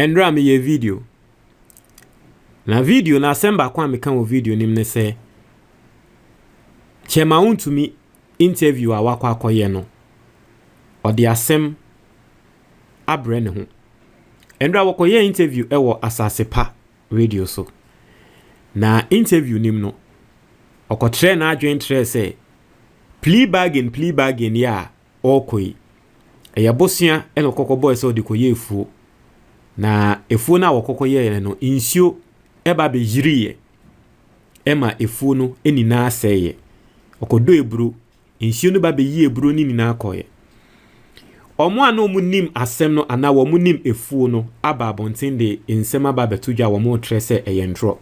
Endra me ye video. Na video na semba kwa meka wo video nim ne se Chema Wontumi interview a wakwa akoye no. Odi asem abre ne ho. Endra wakoye interview ewo asase pa radio so. Na interview nim no. Okotre na adwen tre se plea bargain ya okoi. Eya bosia eno kokobo se odi koye efuo. Na efuo na wakokoye no insio eba be yiriye. Ema efuo no enina aseye. Okodo ebru insio no ba be yi ebru ni nina akoye. Omo ano mu nim asem no ana wo mu nim efuo no aba abonten de nsem aba betudwa wo mo trese eyentro.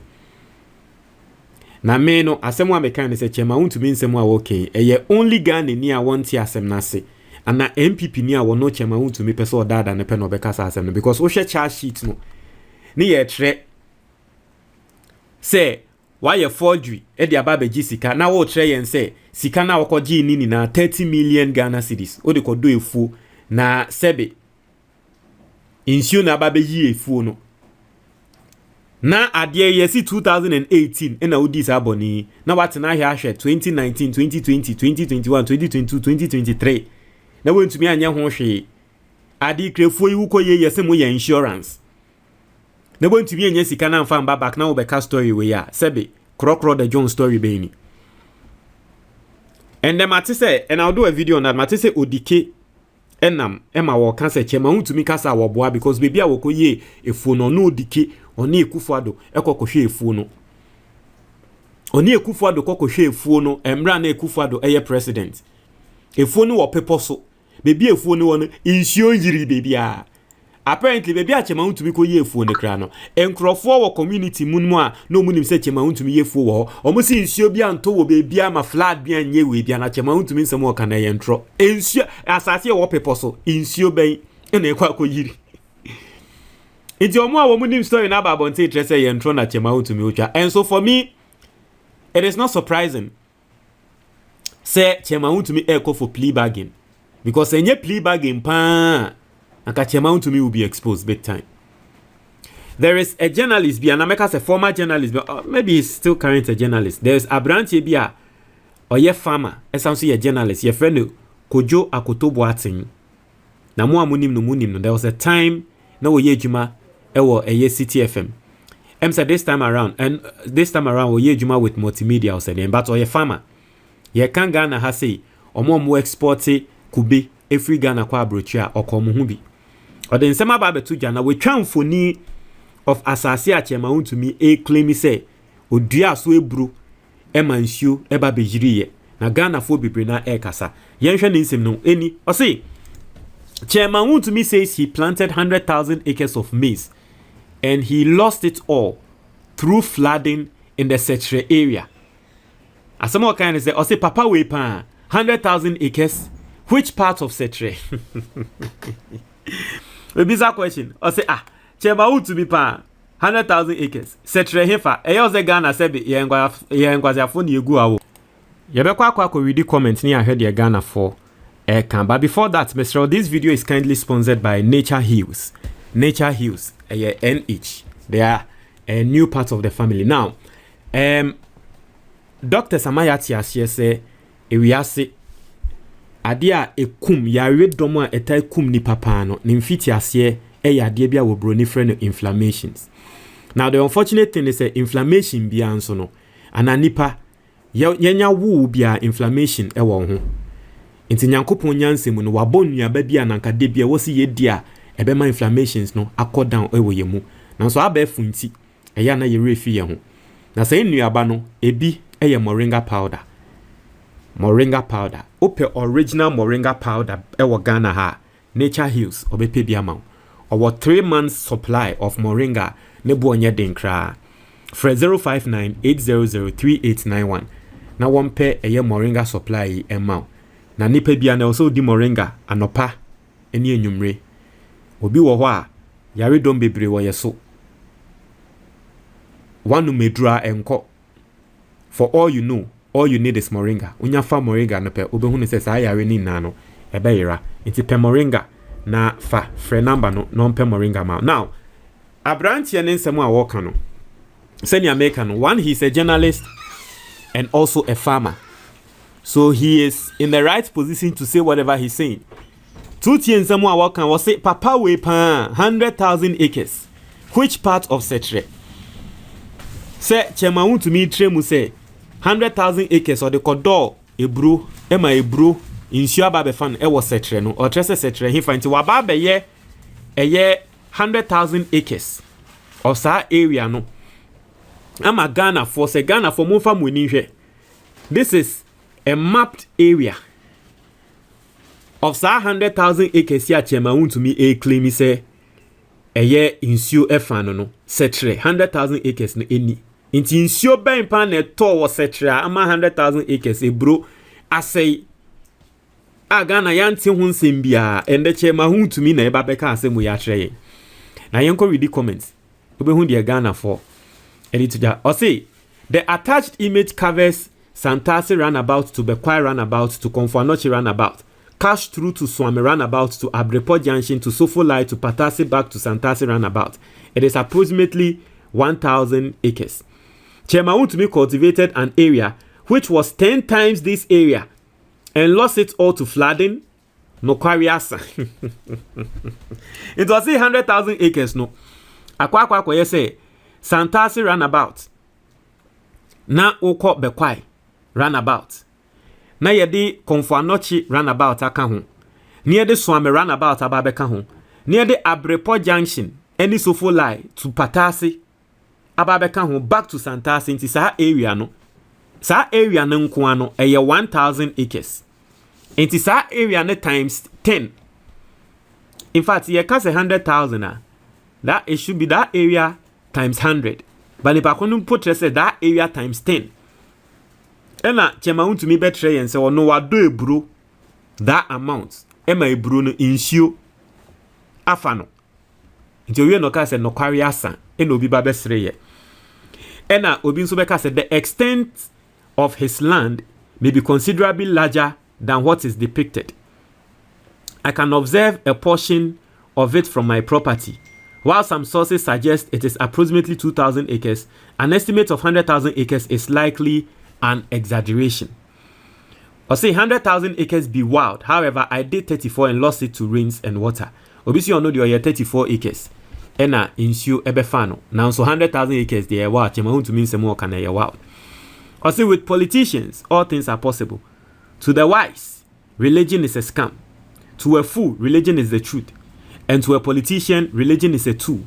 Na me no asem wa meka ne se Chema Wontumi nsem a okay eye only Ghana ni a wonti asem na se ana MPP ni a wo no Chema Wontumi pese odada ne pe no be kasa asem no because wo hwe charge sheet no ni ye tre say why ye forgery e de aba be sika na wo tre yen say sika na wokogi ni na 30 million Ghana cedis o de kodo efu na sebe insio na aba be yi efu no na adie yesi 2018 ena udis aboni na watina hia hwe 2019 2020 2021 2022 2023 na Wontumi anya ho hwe adi krefo yi ukoye yesi mo ya insurance na Wontumi anya sika na mfa mba back na obeka story we ya sebe krokro the John story be ni and them atise and I'll do a video on that matise odike enam ema wo kan se Chema Wontumi kasa wo boa because baby a wo koye efu no no odike oni Ekufuado ekokohwe efuo no oni Ekufuado kokohwe efuo no emra na Ekufuado eye president efuo no wo pepo so bebi efuo no won insio yiri bebi a apparently bebi a Chema Wontumi ko ye efuo ne kra no enkrofo wo community munmu a no munim se Chema Wontumi ye efuo wo omo si insio bia nto wo bebi a ma flood bia nye we bia na Chema Wontumi nsem wo kana ye ntro insio asase wo pepo so insio ben na ekwa ko yiri. It's your more woman story now about say dress and tron at Chema Wontumi ucha. And so for me, it is not surprising. Say Chema Wontumi echo for plea bargain. Because any plea bargain pa Chema Wontumi will be exposed big time. There is a journalist, be an America's a former journalist, but maybe he's still current a journalist. There is a branch bia or ye farmer, essentially a journalist, your friend Kojo Akotobo Atin. Na mo amunim no munim no. There was a time na wo ye juma ewo eye City FM. Said this time around we ye juma with multimedia or said but or ye farmer. Ye kan Ghana ha say omo export kube every Ghana kwa abrochia okomo hu bi. Or den sema ba betuja na we twa mfoni of asase a Chema Wontumi claim say odua so ebru emansuo eba bejiriye na Ghana fo bebre na kasa. Ye hwe ne nsem no eni o say Chema Wontumi says he planted 100,000 acres of maize and he lost it all through flooding in the Setre area. As someone can say, I say, Papa, we pan 100,000 acres. Which part of Setre? A bizarre question. I say, Chema Wontumi pan 100,000 acres. Setre hefa. Eyo ze Ghana sebe yengwazi afoni yegu awo. Yebekwa kwa read the comment ni I heard your Ghana for. But before that, Mr. This video is kindly sponsored by Nature Hills. Nature Hills, NH. They are a new part of the family. Now, Dr. Samayati Asye say, Ewiase, adia ekum, yare domo eta ekum ni papano, nimfiti asye, adia bia wobroni friend inflammations. Now, the unfortunate thing is that inflammation bia ansono, ananipa, yenya wu bia inflammation ewa ho. Inti nyankopon nyansem no wabon nuaba bia nanka de bia wosi yedi a ebema inflammations no akọ down ewo yemu nanso abefu nti eya na ye refi ye ho na say nuaba no ebi eye moringa powder ope original moringa powder ewo Ghana ha Nature Hills obepe bia ma owo 3 months supply of moringa ne bo onye den kra fra 0598003891 na wompe eye moringa supply ema na nipa bia na also di moringa anopa eni enwumre obi wo ho a yare dom bebre wo yeso wanu medura enko for all you know all you need is moringa unya fa moringa no pe obehu ne se sa yare ni na no ebe yira nti pe moringa na fa frɛ number no pe moringa ma now Abrantia nsɛm a wɔka no sɛnea meka no, one, he's a journalist and also a farmer, so he is in the right position to say whatever he's saying. Two tie nsɛm a wɔka wɔ say papa we pa 100,000 acres, which part of Setre? Say Chema Wontumi tre mu say 100,000 acres or the kodor ebro ema ebro insu aba be fan e wo Setre no, or trese Setre he fanti wa ba be ye eye 100,000 acres of sa area no. Ama Ghana for say Ghana for mo fam weni hwe. This is a mapped area of sa 100,000 acres ya Chema Wontumi e claim say eye insu e fan no Setre 100,000 acres no eni. Inti insuo ben pan na to wo Setre ama 100,000 acres ebro asai Ghana yanti ho nsem bia ende Chema Wontumi na eba beka asem ya kire na yenko read the comments obehu de Ghana for edituja or say the attached image covers Santase roundabout to Bekwai roundabout to Komfoanochi roundabout, cash through to Swami roundabout to Abrepo Junction to Sofolai to Patase back to Santase roundabout. It is approximately 1,000 acres. Chema Wontumi cultivated an area which was 10 times this area and lost it all to flooding. No kwariasa. It was 100,000 acres no. Akwa ye say Santase roundabout. Na oko Bekwai roundabout. Na yedi Komfoanochi roundabout aka ho. Near the Swami roundabout ababeka ho. Near the Abrepo Junction any Sofolai to Patase ababeka ho back to Santase into sa area no. Sa area no nko ano eye 1,000 acres. Into sa area no times 10. In fact, ye can say 100,000 that it should be that area times 100. But if I couldn't put that area times 10. Ena Chema Wontumi betre yen say ono wado ebro that amount. Ema ebro no insio afano. Nti owie no ka say no kware asa ena obi ba besre ye. Ena obi nso beka say the extent of his land may be considerably larger than what is depicted. I can observe a portion of it from my property. While some sources suggest it is approximately 2,000 acres, an estimate of 100,000 acres is likely an exaggeration. Or say 100,000 acres be wild. However, I did 34 and lost it to rains and water. Obviously, you know the 34 acres. Ena insio ebefano. Now, so 100,000 acres they are wild. Chema Wontumi say more can they wild. Or say with politicians, all things are possible. To the wise, religion is a scam. To a fool, religion is the truth. And to a politician, religion is a tool.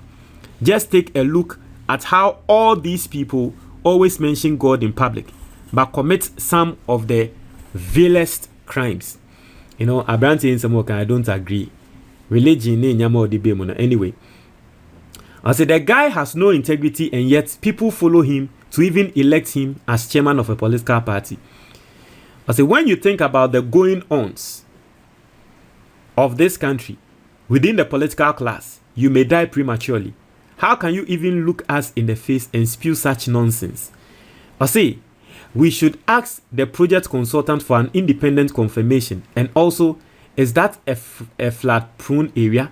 Just take a look at how all these people always mention God in public, but commit some of the vilest crimes. You know, Abranti in some I don't agree. Religion anyway. I said the guy has no integrity and yet people follow him to even elect him as chairman of a political party. I said when you think about the going-ons of this country, within the political class, you may die prematurely. How can you even look us in the face and spew such nonsense? I say, we should ask the project consultant for an independent confirmation. And also, is that a flood-prone area?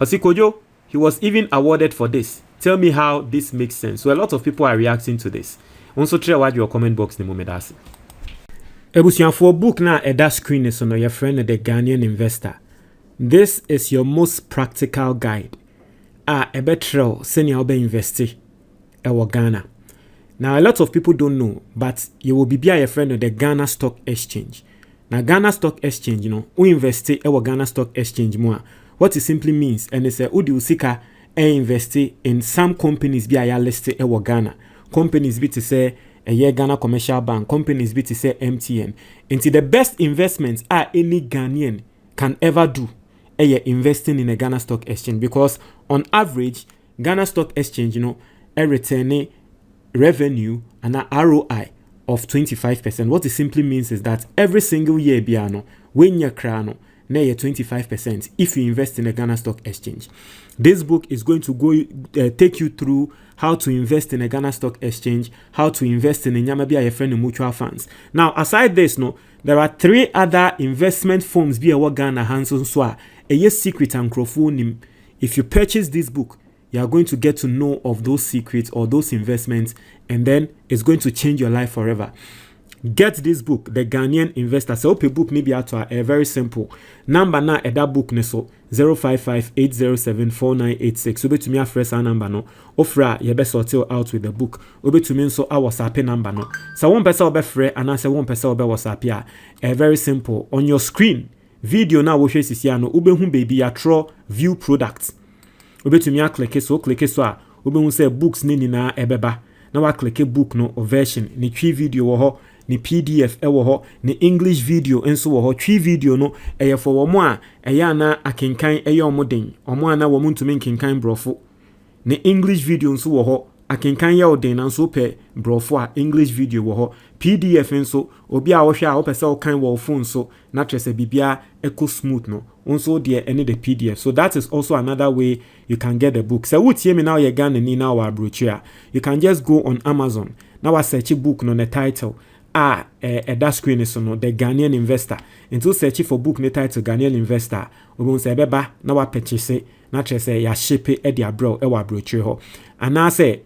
I say, Kojo, he was even awarded for this. Tell me how this makes sense. So a lot of people are reacting to this. Also, try what your comment box in the moment. Ebusian for book now at that screen is on your friend the Ghanaian investor. This is your most practical guide. A better senior be investi ewo Ghana. Now a lot of people don't know, but you will be a friend of the Ghana Stock Exchange. Now Ghana Stock Exchange, you know, we invest ewo Ghana Stock Exchange more. What it simply means, and it's a udi usika invest in some companies be a listed ewo Ghana. Companies be to say a year Ghana Commercial Bank, companies be to say MTN. Into the best investments are any Ghanaian can ever do. Investing in a Ghana Stock Exchange, because on average Ghana Stock Exchange, you know, a return revenue and an ROI of 25%. What it simply means is that every single year biano when you crano na 25% if you invest in a Ghana Stock Exchange. This book is going to go take you through how to invest in a Ghana Stock Exchange, how to invest in a Nyamabia a friend mutual funds. Now, aside this, no, there are 3 other investment firms be a Ghana hands on swa. A yes secret and crofone. If you purchase this book, you are going to get to know of those secrets or those investments, and then it's going to change your life forever. Get this book, The Ghanaian Investor. So open book maybe at a very simple number na that book ne so 055-807-4986. Obe to me a fresh number no. Ofra you best sort out with the book. Obe to me so our WhatsApp number no. So one person obe free and answer one person obe WhatsApp ya. Very simple. On your screen, video na wo hwe sisia no obe hu baby ya draw view products. Obe to me a click so a obe hu say books ni na ebeba. Na wa click book no o version ni twi video wo ho. Ni PDF ewo ho, ni English video enso wo ho. Twi video no eye for wo mo a eye na akenkan eye omoden. Omo ana wo ntumi nkenkan brofo. Ni English video enso wo ho, akenkan ye oden na nso pe brofo a English video wo ho. PDF enso obi a wo hwe a wo pese wo kan wo phone so na trese bibia eco smooth no. Also there any the PDF. So that is also another way you can get the book. So what me now you Ghana ni now our brochure. You can just go on Amazon. Now I search a book no the title. That screen is no The Ghanaian Investor. Into search for book ne title Ghanaian Investor. We won't say beba na wa purchase na say ya ship e dia bro e wa brochure ho. And I say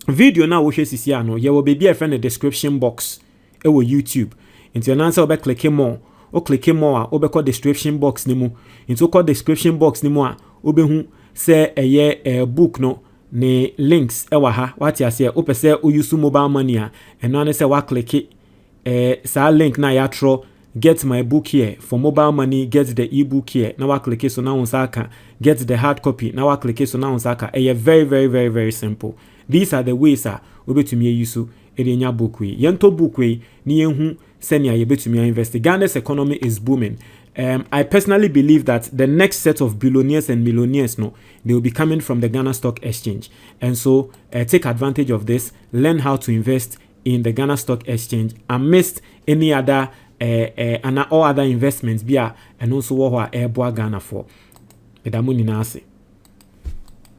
video na wo hwe sisi no ye wo be a friend the description box e wo YouTube. Into your answer obe click more. O click more obe call description box ni mu. Into call description box ni mu a obe hu say eye book no ne links ewa ha what ya say o pese o use mobile money a eno ne say wa click sa link na ya tro get my book here for mobile money, get the ebook here na wa click so na unsaka get the hard copy na wa click so na unsaka very very very very simple. These are the ways obetumi use enya book we yento book we ni yehu senia yebetumi invest. Ghana's economy is booming. I personally believe that the next set of billionaires and millionaires, no, they will be coming from the Ghana Stock Exchange. And so take advantage of this, learn how to invest in the Ghana Stock Exchange amidst any other and all other investments, and also what Ghana for.